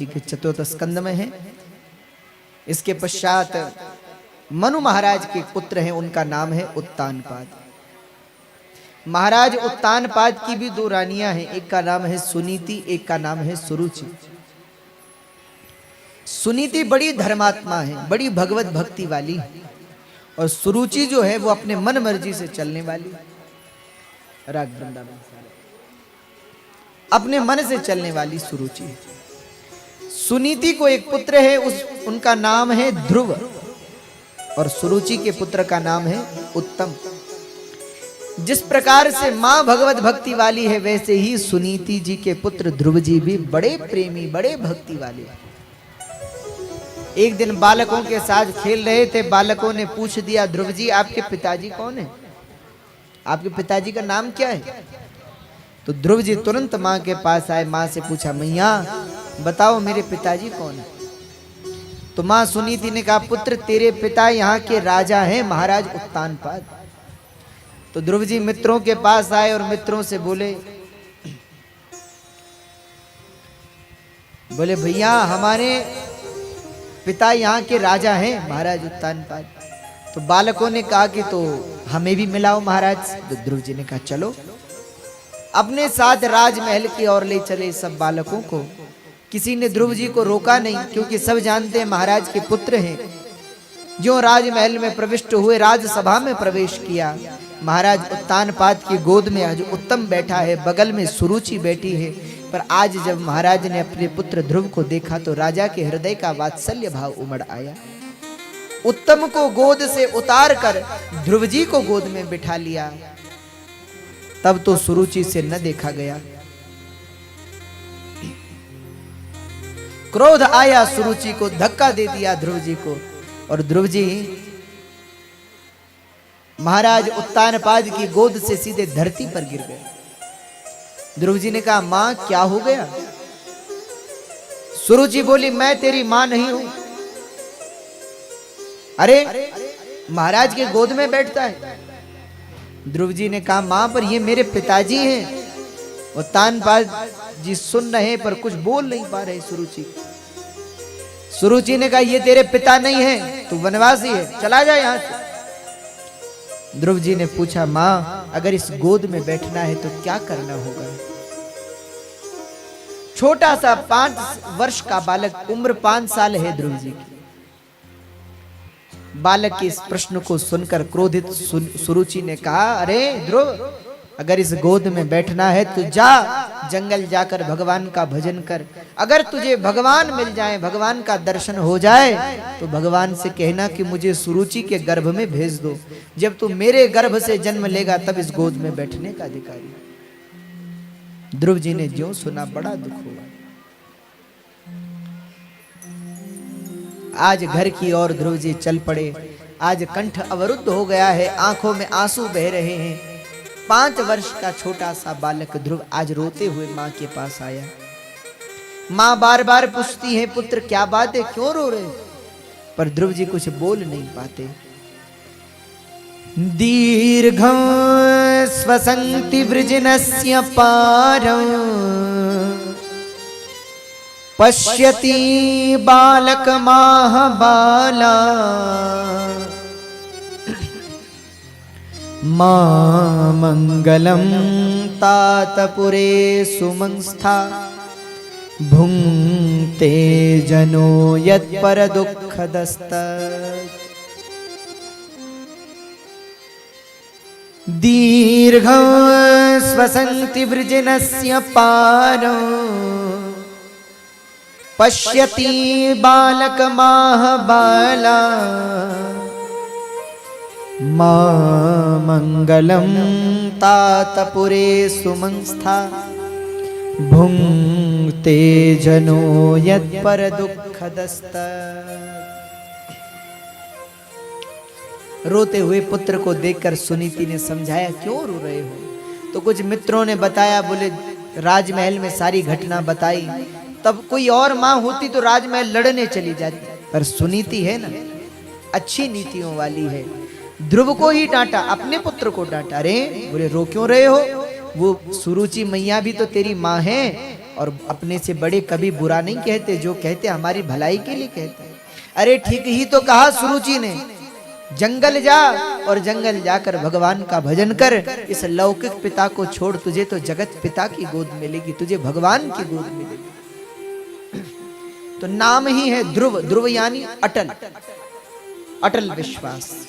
जी के चतुर्थ स्कंद में है। इसके पश्चात मनु महाराज के पुत्र हैं, उनका नाम है उत्तानपाद। महाराज उत्तानपाद की भी दो रानियां हैं, एक का नाम है सुनीति, एक का नाम है सुरुचि। सुनीति बड़ी धर्मात्मा है, बड़ी भगवत भक्ति वाली, और सुरुचि जो है वो अपने मन मर्जी से चलने वाली, राग वृंदावन अपने मन से चलने वाली सुरुचि। सुनीति को एक पुत्र है, उनका नाम है ध्रुव, और सुरुचि के पुत्र का नाम है उत्तम। जिस प्रकार से मां भगवत भक्ति वाली है, वैसे ही सुनीति जी के पुत्र ध्रुव जी भी बड़े प्रेमी, बड़े भक्ति वाले। एक दिन बालकों के साथ खेल रहे थे, बालकों ने पूछ दिया, ध्रुव जी आपके पिताजी कौन है, आपके पिताजी का नाम क्या है? तो ध्रुव जी तुरंत मां के पास आए, मां से पूछा, मैया बताओ मेरे पिताजी कौन है? तो मां सुनीति ने कहा, पुत्र तेरे पिता यहाँ के राजा हैं, महाराज उत्तानपाद। तो ध्रुव जी मित्रों के पास आए और मित्रों से बोले भैया हमारे पिता यहाँ के राजा हैं, महाराज उत्तानपाद। तो बालकों ने कहा कि तो हमें भी मिलाओ महाराज। तो ध्रुव जी ने कहा चलो। अपने साथ राजमहल की ओर ले चले सब बालकों को। किसी ने ध्रुव जी को रोका नहीं, क्योंकि सब जानते हैं महाराज के पुत्र हैं। जो राजमहल में प्रविष्ट हुए, राजसभा में प्रवेश किया, महाराज उत्तानपाद की गोद में आज उत्तम बैठा है, बगल में सुरुचि बैठी है। पर आज जब महाराज ने अपने पुत्र ध्रुव को देखा तो राजा के हृदय का वात्सल्य भाव उमड़ आया। उत्तम को गोद से उतार कर ध्रुव जी को गोद में बिठा लिया। तब तो सुरुचि से न देखा गया। क्रोध आया, सुरुचि को धक्का दे दिया ध्रुव जी को, और ध्रुव जी महाराज उत्तानपाद की गोद से सीधे धरती पर गिर गए। ध्रुव जी ने कहा, मां क्या हो गया? सुरुचि बोली, मैं तेरी मां नहीं हूं। अरे महाराज के गोद में बैठता है। ध्रुव जी ने कहा, मां पर ये मेरे पिताजी हैं। उत्तानपाद जी सुन रहे पर कुछ बोल नहीं पा रहे। सुरुचि ने कहा, ये तेरे पिता नहीं है, तू वनवासी है, चला जा यहां से। ध्रुव जी ने पूछा, मां अगर इस गोद में बैठना है तो क्या करना होगा? छोटा सा 5 वर्ष का बालक, उम्र 5 साल है ध्रुव जी की। बालक के इस प्रश्न को सुनकर क्रोधित सुरुचि ने कहा, अरे ध्रुव अगर इस गोद में बैठना है तो जा जंगल जाकर भगवान का भजन कर। अगर तुझे भगवान मिल जाए, भगवान का दर्शन हो जाए, तो भगवान से कहना कि मुझे सुरुचि के गर्भ में भेज दो। जब तू मेरे गर्भ से जन्म लेगा तब इस गोद में बैठने का अधिकारी। ध्रुव जी ने ज्यों सुना बड़ा दुख हुआ। आज घर की ओर ध्रुव जी चल पड़े। आज कंठ अवरुद्ध हो गया है, आंखों में आंसू बह रहे हैं। 5 वर्ष का छोटा सा बालक ध्रुव आज रोते हुए मां के पास आया। मां बार बार पूछती है, पुत्र क्या बात है, क्यों रो रहे? पर ध्रुव जी कुछ बोल नहीं पाते। दीर्घं स्वसन्ति वृजनस्य पारं पश्यति बालक महाबाला मां मंगलम तातपुरे सुमंस्था भुंक्ते जनो यत्पर दुःखदस्त। दीर्घं स्वसन्ति वृजनस्य पारं पश्यति बालक महाबाला मां मंगलम तातपुरे सुमंस्था भुंक्ते जनो यत्पर दुःखदस्त। रोते हुए पुत्र को देखकर सुनीति ने समझाया, क्यों रो रहे हो? तो कुछ मित्रों ने बताया, बोले राजमहल में सारी घटना बताई। तब कोई और माँ होती तो राजमहल लड़ने चली जाती, पर सुनीति है ना, अच्छी नीतियों वाली है। ध्रुव को ही डांटा, अपने पुत्र को डांटा। अरे बोले रो क्यों रहे हो? वो सुरुचि मैया भी तो तेरी माँ है, और अपने से बड़े कभी बुरा नहीं कहते, जो कहते हमारी भलाई के लिए कहते हैं। अरे ठीक ही तो कहा सुरुचि ने, जंगल जा और जंगल जाकर भगवान का भजन कर। इस लौकिक पिता को छोड़, तुझे तो जगत पिता की गोद मिलेगी, तुझे भगवान की गोद मिलेगी। तो नाम ही है ध्रुव। ध्रुव यानी अटल, अटल विश्वास।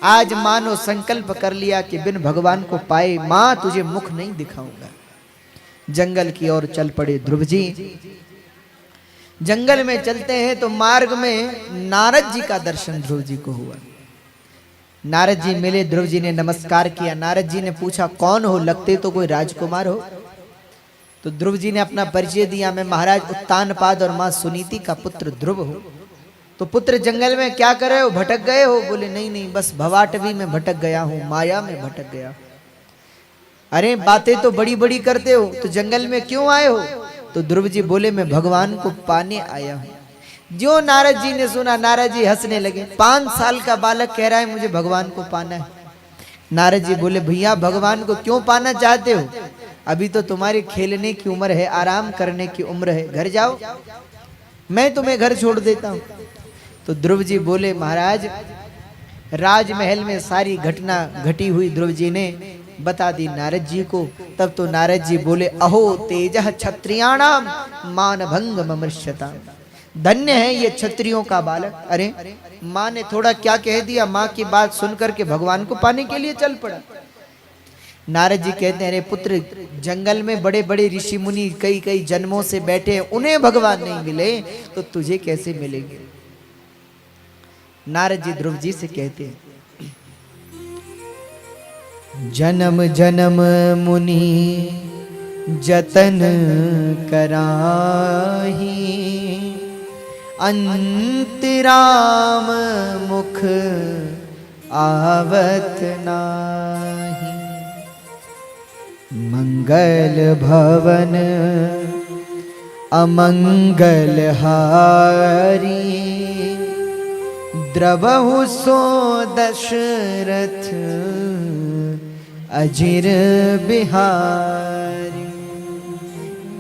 आज मानो संकल्प कर लिया कि बिन भगवान को पाए मां तुझे मुख नहीं दिखाऊंगा। जंगल की ओर चल पड़े ध्रुव जी। जंगल में चलते हैं तो मार्ग में नारद जी का दर्शन ध्रुव जी को हुआ। नारद जी मिले, ध्रुव जी ने नमस्कार किया। नारद जी ने पूछा कौन हो, लगते तो कोई राजकुमार हो। तो ध्रुव जी ने अपना परिचय दिया, मैं महाराज उत्तानपाद और मां सुनीति का पुत्र ध्रुव हूं। तो पुत्र जंगल में क्या कर रहे हो, भटक गए हो? बोले नहीं नहीं, बस भवाटवी में भटक गया हूं, माया में भटक गया। अरे बातें तो बड़ी बड़ी करते हो, तो जंगल में क्यों आए हो? तो ध्रुव जी बोले मैं भगवान को पाने आया हूं। जो नारद जी ने सुना, नारद जी हंसने लगे। 5 साल का बालक कह रहा है मुझे भगवान को पाना है। नारद जी बोले भैया भगवान को क्यों पाना चाहते हो? अभी तो तुम्हारी खेलने की उम्र है, आराम करने की उम्र है, घर जाओ, मैं तुम्हें घर छोड़ देता हूं। तो ध्रुव जी बोले महाराज, राजमहल में सारी घटना घटी हुई ध्रुव जी ने बता दी नारद जी को। तब तो नारद जी बोले अहो तेजः क्षत्रियाणाम मानभंग ममृष्यताम। धन्य है ये क्षत्रियों का बालक। अरे माँ ने थोड़ा क्या कह दिया, माँ की बात सुनकर के भगवान को पाने के लिए चल पड़ा। नारद जी कहते हैं अरे पुत्र, जंगल में बड़े बड़े ऋषि मुनि कई कई जन्मों से बैठे हैं, उन्हें भगवान नहीं मिले तो तुझे कैसे मिलेंगे? नारद जी ध्रुव जी से कहते हैं जन्म जन्म मुनि जतन कराही, अंतराम मुख आवत नाही। मंगल भवन अमंगल हारी, द्रवहु सो दशरथ अजिर बिहारी।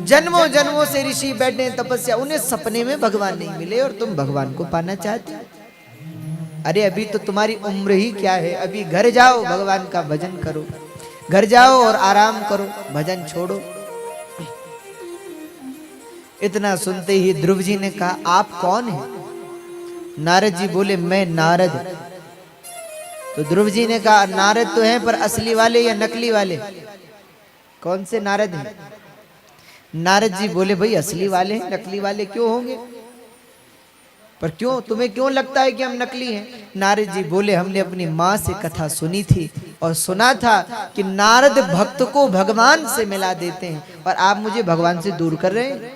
जन्मों जन्मों से ऋषि बैठे तपस्या, उन्हें सपने में भगवान नहीं मिले और तुम भगवान को पाना चाहते। अरे अभी तो तुम्हारी उम्र ही क्या है, अभी घर जाओ भगवान का भजन करो, घर जाओ और आराम करो, भजन छोड़ो। इतना सुनते ही ध्रुव जी ने कहा आप कौन हैं? नारद जी बोले मैं नारद। तो ध्रुव जी ने कहा नारद तो हैं पर असली वाले या नकली वाले? कौन से नारद हैं? नारद जी बोले भाई असली वाले हैं, नकली वाले क्यों होंगे? पर क्यों, तुम्हें क्यों लगता है कि हम नकली हैं? नारद जी बोले हमने अपनी माँ से कथा सुनी थी और सुना था कि नारद भक्त को भगवान से मिला देते हैं और आप मुझे भगवान से दूर कर रहे हैं,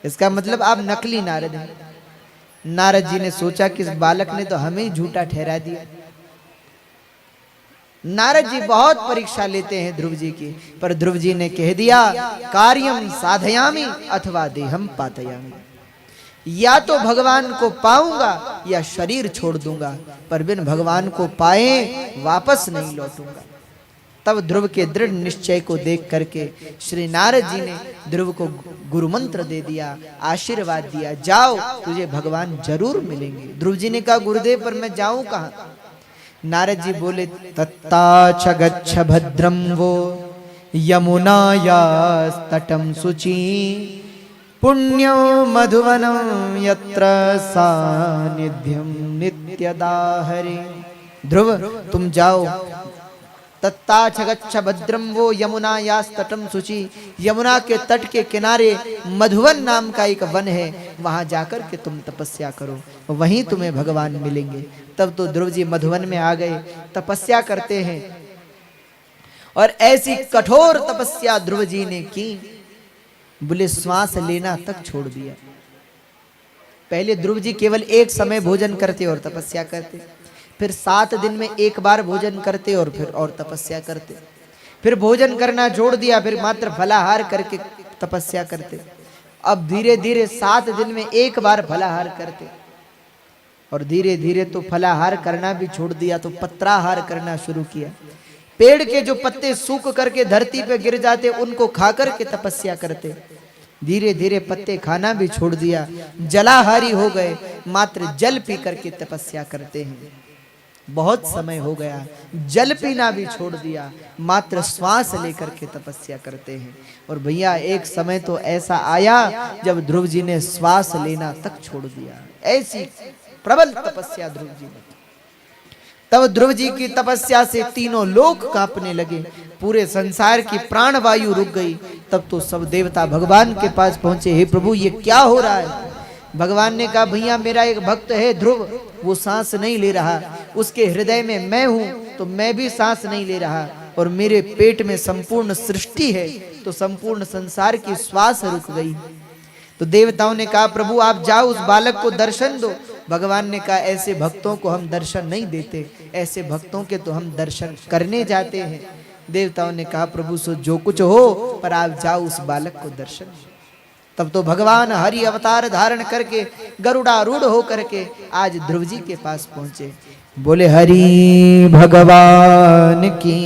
इसका मतलब आप नकली नारद हैं। नारद जी ने सोचा कि इस बालक ने तो हमें झूठा ठहरा दिया। नारद जी बहुत परीक्षा लेते हैं ध्रुव जी की, पर ध्रुव जी ने कह दिया कार्यम साधयामि अथवा देहम पातयामि, या तो भगवान को पाऊंगा या शरीर छोड़ दूंगा, पर बिन भगवान को पाए वापस नहीं लौटूंगा। तब ध्रुव के दृढ़ निश्चय को देख करके श्री नारद जी ने ध्रुव को गुरु मंत्र दे दिया, आशीर्वाद दिया, जाओ तुझे भगवान जरूर मिलेंगे। ध्रुव जी ने कहा गुरुदेव पर मैं जाऊं कहाँ? नारद जी बोले तत्ताच गच्छ भद्रम वो यमुनायास्तटं शुचि, पुण्यो मधुवनं यत्र सानिध्यं नित्यदाहरे। ध्रुव तुम जाओ, तत्ताच गच्छ भद्रम वो यमुनायास्तटं शुचि, यमुना के तट के किनारे मधुवन नाम का एक वन है, वहां जाकर के तुम तपस्या करो, वहीं तुम्हें भगवान मिलेंगे। तब तो ध्रुव जी मधुवन में आ गए, तपस्या करते हैं और ऐसी कठोर तपस्या ध्रुव जी ने की, बोले श्वास लेना तक छोड़ दिया। पहले ध्रुव जी केवल एक समय भोजन करते और तपस्या करते, फिर 7 दिन में एक बार भोजन करते और फिर और तपस्या करते, फिर भोजन करना छोड़ दिया, फिर मात्र फलाहार करके तपस्या करते। अब धीरे धीरे 7 दिन में एक बार फलाहार करते और धीरे धीरे तो फलाहार करना भी छोड़ दिया, तो पत्राहार करना शुरू किया। पेड़ के जो पत्ते सूख करके धरती पे गिर जाते उनको खा करके तपस्या करते। धीरे धीरे पत्ते खाना भी छोड़ दिया, जलाहारी हो गए, मात्र जल पी करके तपस्या करते हैं। बहुत समय हो गया, जल पीना भी छोड़ दिया, मात्र श्वास लेकर के तपस्या करते हैं। और भैया एक समय तो ऐसा आया जब ध्रुव जी ने श्वास लेना तक छोड़ दिया, ऐसी प्रबल तपस्या ध्रुव जी ने। तब ध्रुव जी की तपस्या से तीनों लोक कांपने लगे, पूरे संसार की प्राण वायु रुक गई। तब तो सब देवता भगवान के पास पहुंचे, हे प्रभु ये क्या हो रहा है। भगवान ने कहा, भैया मेरा एक भक्त है ध्रुव, वो सांस नहीं ले रहा, उसके हृदय में मैं हूं तो मैं भी सांस नहीं ले रहा, और मेरे पेट में संपूर्ण सृष्टि है तो संपूर्ण संसार की श्वास रुक गई। तो देवताओं ने कहा, प्रभु आप जाओ उस बालक को दर्शन दो। भगवान ने कहा, ऐसे भक्तों को हम दर्शन नहीं देते, ऐसे भक्तों के तो हम दर्शन करने जाते हैं। देवताओं ने कहा, प्रभु सो जो कुछ हो, पर आप जाओ उस बालक को दर्शन दो। तब तो भगवान हरि अवतार धारण करके गरुड़ारूढ़ हो करके आज ध्रुव जी के पास पहुंचे। बोले हरि भगवान की।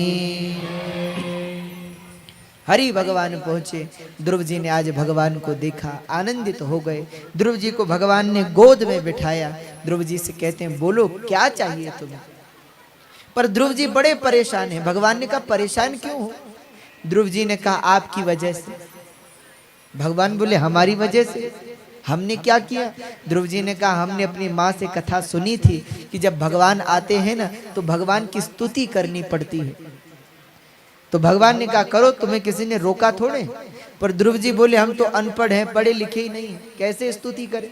हरि भगवान पहुंचे। ध्रुव जी ने आज भगवान को देखा, आनंदित हो गए। ध्रुव जी को भगवान ने गोद में बिठाया। ध्रुव जी से कहते हैं, बोलो क्या चाहिए तुम्हें। पर ध्रुव जी बड़े परेशान हैं। भगवान ने कहा, परेशान क्यों हो। ध्रुव जी ने कहा, आपकी वजह से। भगवान बोले, हमारी वजह से, हमने क्या किया। ध्रुव जी ने कहा, हमने अपनी माँ से कथा सुनी थी कि जब भगवान आते हैं ना तो भगवान की स्तुति करनी पड़ती है। तो भगवान ने कहा, करो, तुम्हें किसी ने रोका थोड़े। पर ध्रुव जी बोले, हम तो अनपढ़ हैं, पढ़े लिखे ही नहीं, कैसे स्तुति करें।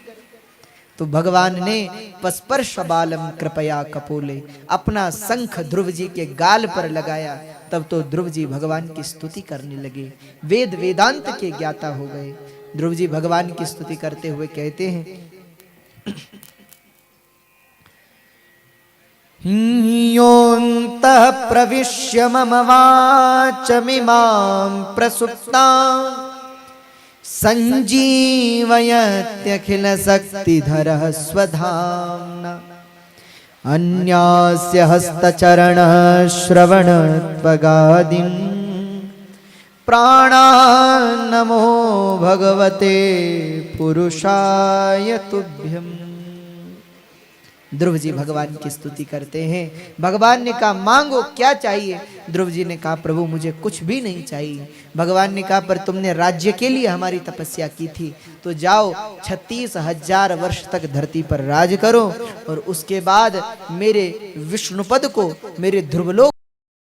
तो भगवान ने पस्पर्श बालम कृपया कपोले, अपना शंख ध्रुव जी के गाल पर लगाया। तब तो ध्रुव जी भगवान की स्तुति करने लगे, वेद वेदांत के ज्ञाता हो गए। ध्रुव जी भगवान की स्तुति करते हुए कहते हैं, योऽन्तः प्रविश्य मम वाचमिमां प्रसुप्तां संजीवयत्यखिल शक्तिधरः स्वधाम्ना अन्यास्य हस्तचरण श्रवण त्वगादिं प्राणान्नमो भगवते पुरुषाय तुभ्यम्। ध्रुव जी भगवान की स्तुति करते हैं। भगवान ने कहा, मांगो क्या चाहिए। ध्रुव जी ने कहा, प्रभु मुझे कुछ भी नहीं चाहिए। भगवान ने कहा, पर तुमने राज्य के लिए हमारी तपस्या की थी, तो जाओ 36,000 वर्ष तक धरती पर राज करो, और उसके बाद मेरे विष्णुपद को, मेरे ध्रुवलोक